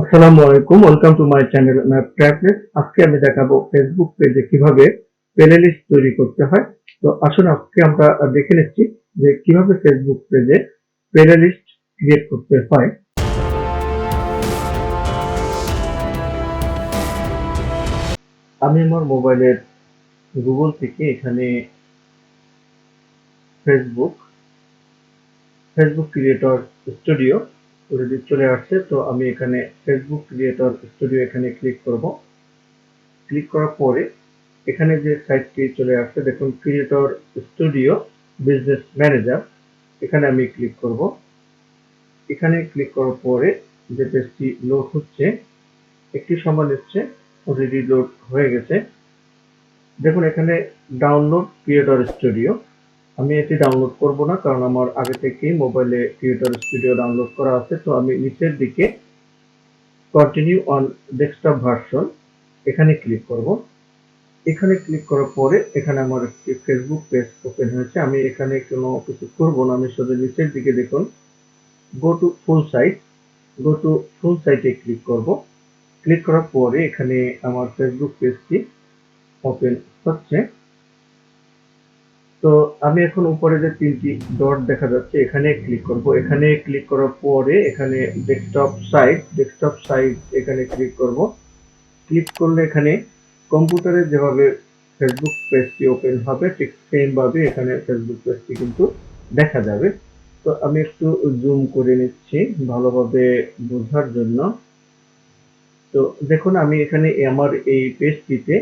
আসসালামু আলাইকুম, welcome to my channel ট্রাইফলেস। আজকে আমি দেখাবো ফেসবুক পেজে কিভাবে প্লেলিস্ট তৈরি করতে হয়। তো আসুন আজকে আমরা দেখে নিচ্ছি যে কিভাবে ফেসবুক পেজে প্লেলিস্ট ক্রিয়েট করতে হয়। আমি আমার মোবাইলের গুগল থেকে এখানে ফেসবুক ক্রিয়েটর স্টুডিও অলরেডি চলে আসছে। তো আমি এখানে ফেসবুক ক্রিয়েটর স্টুডিও এখানে ক্লিক করব। ক্লিক করার পরে এখানে যে সাইটটি চলে আসছে দেখুন, ক্রিয়েটর স্টুডিও বিজনেস ম্যানেজার, এখানে আমি ক্লিক করব। এখানে ক্লিক করার পরে যে পেজটি লোড হচ্ছে, একটি সময় নিচ্ছে, অলরেডি লোড হয়ে গেছে। দেখুন এখানে ডাউনলোড ক্রিয়েটর স্টুডিও, আমি এটি ডাউনলোড করব না, কারণ আমার আগে থেকেই মোবাইলে ক্রিয়েটর স্টুডিও ডাউনলোড করা আছে। তো আমি নিচের দিকে কন্টিনিউ অন ডেস্কটপ ভার্সন এখানে ক্লিক করব। এখানে ক্লিক করার পরে এখানে আমার একটি ফেসবুক পেজ ওপেন হয়েছে। আমি এখানে কোনো কিছু করব না, আমি শুধু নিচের দিকে দেখুন গো টু ফুল সাইট, এ ক্লিক করব। ক্লিক করার পরে এখানে আমার ফেসবুক পেজটি ওপেন হচ্ছে। তো আমি এখন উপরে যে তিনটি ডট দেখা যাচ্ছে এখানে ক্লিক করব। এখানে ক্লিক করার পরে এখানে ডেস্কটপ সাইট এখানে ক্লিক করব। ক্লিক করলে এখানে কম্পিউটারে যেভাবে ফেসবুক পেজটি ওপেন হবে ঠিক সেম ভাবে এখানে ফেসবুক পেজটি কিন্তু দেখা যাবে। তো আমি একটু জুম করে নিচ্ছি ভালোভাবে বোঝার জন্য। তো দেখুন আমি এখানে এই পেজটিতে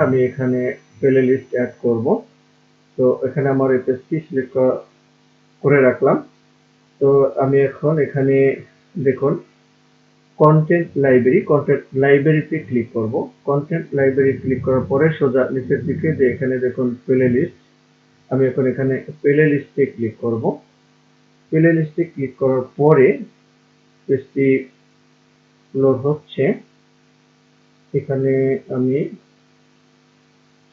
আমি এখানে প্লে লিস্ট অ্যাড করব। তো এখানে আমার এই পেজটি সিলেক্ট করে রাখলাম। তো আমি এখন এখানে দেখুন কন্টেন্ট লাইব্রেরিতে ক্লিক করব। কন্টেন্ট লাইব্রেরি ক্লিক করার পরে সোজা নিচের দিকে যে এখানে দেখুন প্লে লিস্ট, আমি এখন এখানে প্লে লিস্টে ক্লিক করব। প্লে লিস্টে ক্লিক করার পরে পেজটি লোড হচ্ছে। এখানে আমি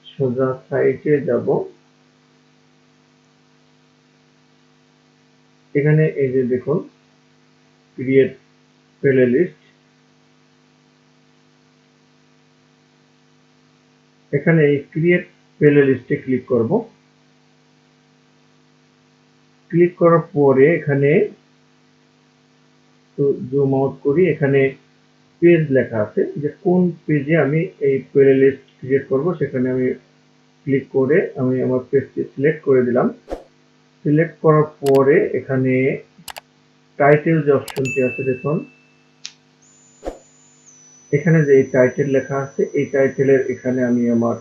সোজা সাইটে যাব। এখানে এই যে দেখুন ক্রিয়েট প্লে লিস্ট, এখানে এই ক্রিয়েট প্লে লিস্টে ক্লিক করব। ক্লিক করার পরে এখানে জুম আউট করি, এখানে পেজ লেখা আছে যে কোন পেজে আমি এই প্লে লিস্ট ক্রিয়েট করব, সেখানে আমি ক্লিক করে আমি আমার পেজটি সিলেক্ট করে দিলাম। সিলেক্ট করার পরে এখানে টাইটেল যে অপশনটি আছে দেখুন, এখানে যে টাইটেল লেখা আছে এই টাইটেলের এখানে আমি আমার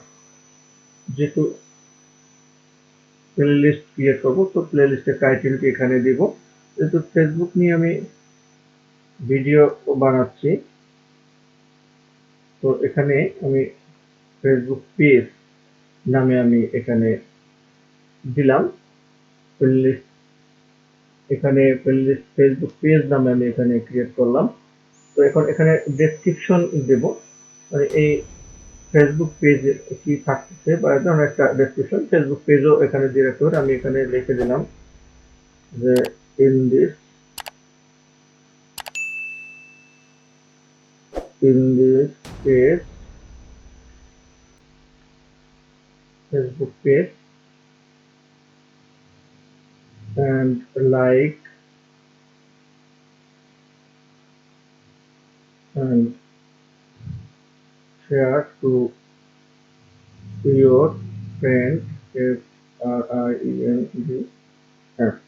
যেহেতু প্লে লিস্ট ক্রিয়েট করবো তো প্লে লিস্টের টাইটেলটি এখানে দিব। যেহেতু ফেসবুক নিয়ে আমি ভিডিও বানাচ্ছি তো এখানে আমি ফেসবুক পেজ নামে আমি এখানে দিলাম প্লে লিস্ট। এখানে প্লে লিস্ট ফেসবুক পেজ নামে আমি এখানে ক্রিয়েট করলাম। তো এখন এখানে ডেসক্রিপশন দেব, মানে এই ফেসবুক পেজে কি থাকতেছে বা ধরনের একটা ডেসক্রিপশন ফেসবুক পেজও এখানে দিয়ে রাখতে পারে। আমি এখানে লিখে দিলাম যে in this page Facebook page and like and share to your friends friends.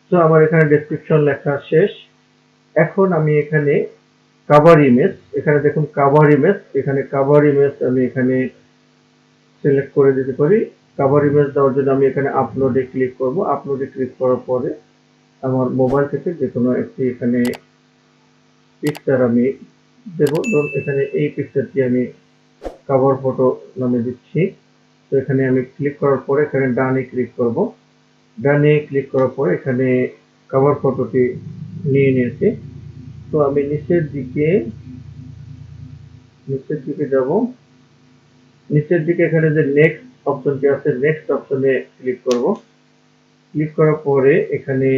তো আমার এখানে ডেসক্রিপশন লেখা শেষ। এখন আমি এখানে কভার ইমেজ, এখানে দেখুন কভার ইমেজ, এখানে কভার ইমেজ আমি এখানে সিলেক্ট করে দিতে পারি। কভার ইমেজ দেওয়ার জন্য আমি এখানে আপলোডে ক্লিক করব। আপলোডে ক্লিক করার পরে আমার মোবাইল থেকে যে কোনো একটি এখানে পিকচার আমি দেব। ধরুন এখানে এই পিকচারটি আমি কভার ফটো নামে দিচ্ছি। তো এখানে আমি ক্লিক করার পরে এখানে ডানে ক্লিক করব। ডানে ক্লিক করার পরে এখানে কভার ফটোটি নিয়ে নিয়েছি। তো আমি নিচের দিকে যাব। নিচের দিকে এখানে যে নেক্সট অপশনটি আছে নেক্সট অপশনে ক্লিক করব। ক্লিক করার পরে এখানে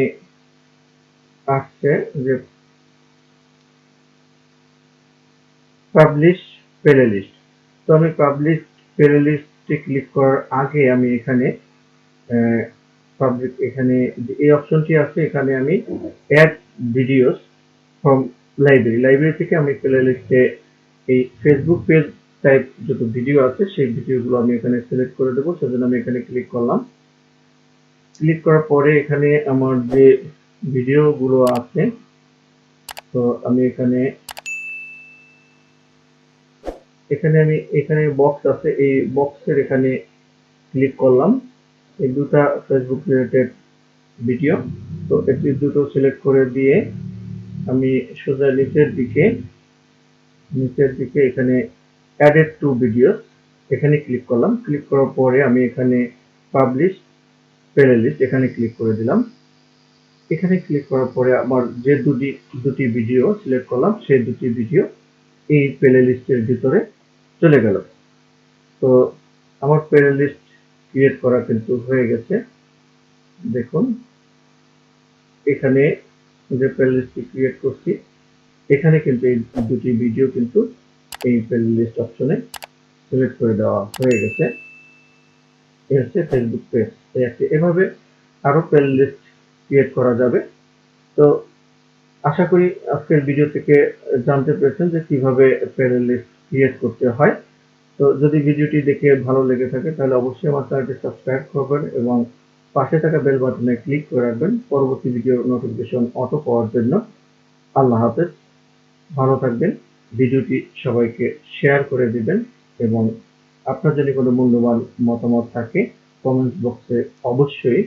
আসছে যে পাবলিশ প্লেলিস্ট। তো আমি পাবলিশ প্লেলিস্টে ক্লিক করার আগে আমি এখানে পাবলিক এখানে যে এই অপশনটি আছে এখানে আমি অ্যাড ভিডিওস ফ্রম লাইব্রেরি থেকে আমি প্লেলিস্টে এই ফেসবুক পেজ টাইপ যত ভিডিও আছে সেই ভিডিওগুলো আমি এখানে সিলেক্ট করে দেবো। সেজন্য আমি এখানে ক্লিক করলাম। ক্লিক করার পরে এখানে আমার যে ভিডিওগুলো আছে, তো আমি এখানে বক্স আছে, এই বক্সের এখানে ক্লিক করলাম। এই দুটা ফেসবুক রিলেটেড ভিডিও, তো এটি দুটো সিলেক্ট করে দিয়ে আমি সোজা নিচের দিকে এখানে অ্যাডেড টু ভিডিওস এখানে ক্লিক করলাম। ক্লিক করার পরে আমি এখানে পাবলিশ প্লেলিস্ট এখানে ক্লিক করে দিলাম। এখানে ক্লিক করার পরে আমার যে দুটি ভিডিও সিলেক্ট করলাম সেই দুটি ভিডিও এই প্লেলিস্টের ভিতরে চলে গেল। তো আমার প্লেলিস্ট ক্রিয়েট করা কিন্তু হয়ে গেছে। দেখুন এখানে যে প্লেলিস্টটি ক্রিয়েট করছি এখানে কিন্তু এই দুটি ভিডিও কিন্তু এই প্লেলিস্ট অপশনে সিলেক্ট করে দেওয়া হয়ে গেছে। এই হচ্ছে ফেসবুক পেজ। এভাবে আরো প্লেলিস্ট ক্রিয়েট করা যাবে। তো আশা করি আজকের ভিডিও থেকে জানতে পেরেছেন যে কিভাবে প্লেলিস্ট ক্রিয়েট করতে হয়। তো যদি ভিডিওটি দেখে ভালো লেগে থাকে তাহলে অবশ্যই আমার চ্যানেলটি সাবস্ক্রাইব করবেন এবং পাশে থাকা বেল বাটনে ক্লিক করে রাখবেন পরবর্তী ভিডিও নোটিফিকেশন অটো পাওয়ার জন্য। আল্লাহ হাফেজ, ভালো থাকবেন। ভিডিওটি সবাইকে শেয়ার করে দিবেন এবং আপনার যদি কোনো মূল্যবান মতামত থাকে কমেন্ট বক্সে অবশ্যই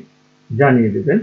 জানিয়ে দিবেন।